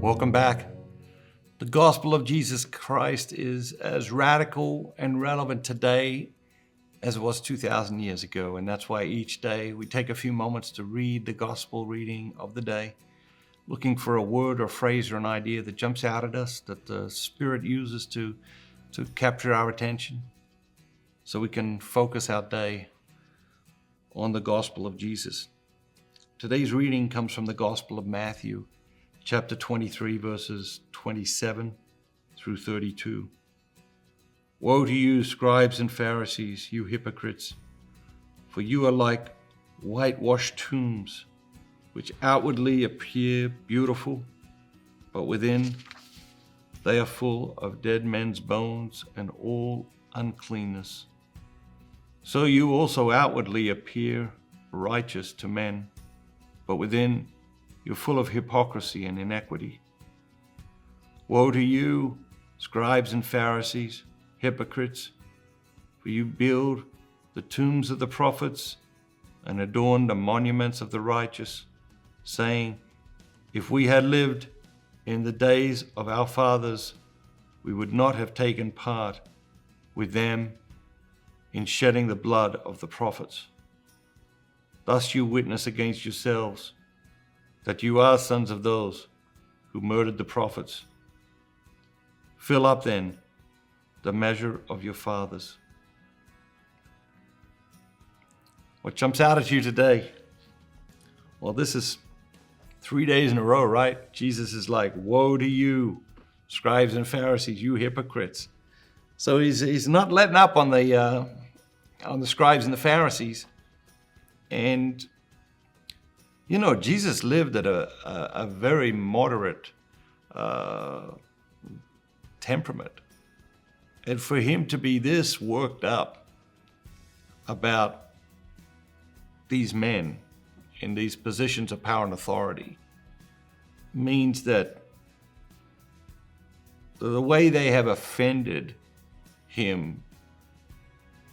Welcome back. The gospel of Jesus Christ is as radical and relevant today as it was 2,000 years ago. And that's why each day we take a few moments to read the gospel reading of the day, looking for a word or phrase or an idea that jumps out at us, that the Spirit uses to capture our attention so we can focus our day on the gospel of Jesus. Today's reading comes from the Gospel of Matthew, chapter 23, verses 27 through 32. Woe to you, scribes and Pharisees, you hypocrites, for you are like whitewashed tombs, which outwardly appear beautiful, but within they are full of dead men's bones and all uncleanness. So you also outwardly appear righteous to men, but within you're full of hypocrisy and iniquity. Woe to you, scribes and Pharisees, hypocrites, for you build the tombs of the prophets and adorn the monuments of the righteous, saying, if we had lived in the days of our fathers, we would not have taken part with them in shedding the blood of the prophets. Thus you witness against yourselves that you are sons of those who murdered the prophets. Fill up then the measure of your fathers. What jumps out at you today? Well, this is 3 days in a row, right? Jesus is like, woe to you, scribes and Pharisees, you hypocrites. So he's not letting up on the scribes and the Pharisees. And you know, Jesus lived at a very moderate temperament. And for him to be this worked up about these men in these positions of power and authority means that the way they have offended him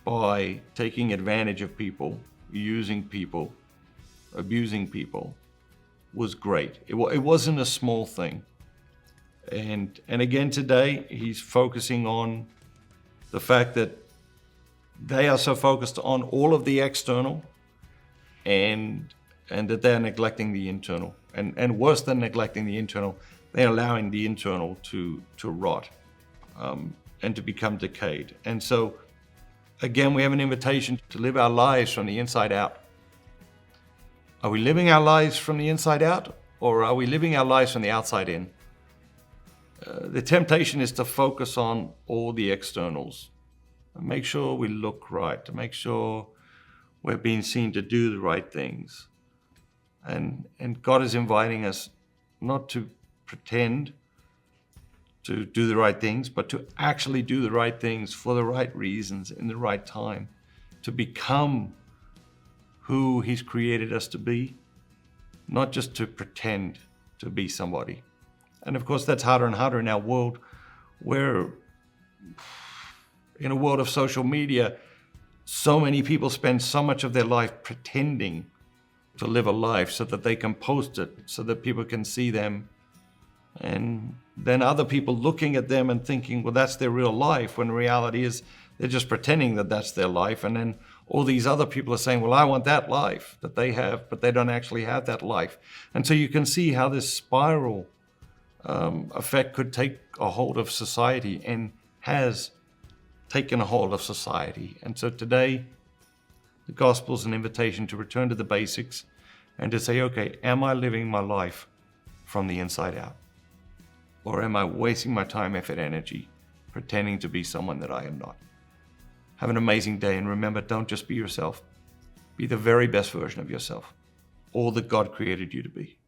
by taking advantage of people, using people, abusing people, was great. It wasn't a small thing. And again today, he's focusing on the fact that they are so focused on all of the external and that they're neglecting the internal. And worse than neglecting the internal, they're allowing the internal to rot and to become decayed. And so, again, we have an invitation to live our lives from the inside out. Are we living our lives from the inside out, or are we living our lives from the outside in? The temptation is to focus on all the externals, and make sure we look right, to make sure we're being seen to do the right things. And God is inviting us not to pretend to do the right things, but to actually do the right things for the right reasons in the right time, to become who he's created us to be, not just to pretend to be somebody. And of course, that's harder and harder in our world, where in a world of social media, so many people spend so much of their life pretending to live a life so that they can post it, so that people can see them. And then other people looking at them and thinking, well, that's their real life, when reality is they're just pretending that that's their life. And then all these other people are saying, well, I want that life that they have, but they don't actually have that life. And so you can see how this spiral effect could take a hold of society, and has taken a hold of society. And so today, the gospel is an invitation to return to the basics and to say, okay, am I living my life from the inside out? Or am I wasting my time, effort, energy, pretending to be someone that I am not? Have an amazing day, and remember, don't just be yourself. Be the very best version of yourself, all that God created you to be.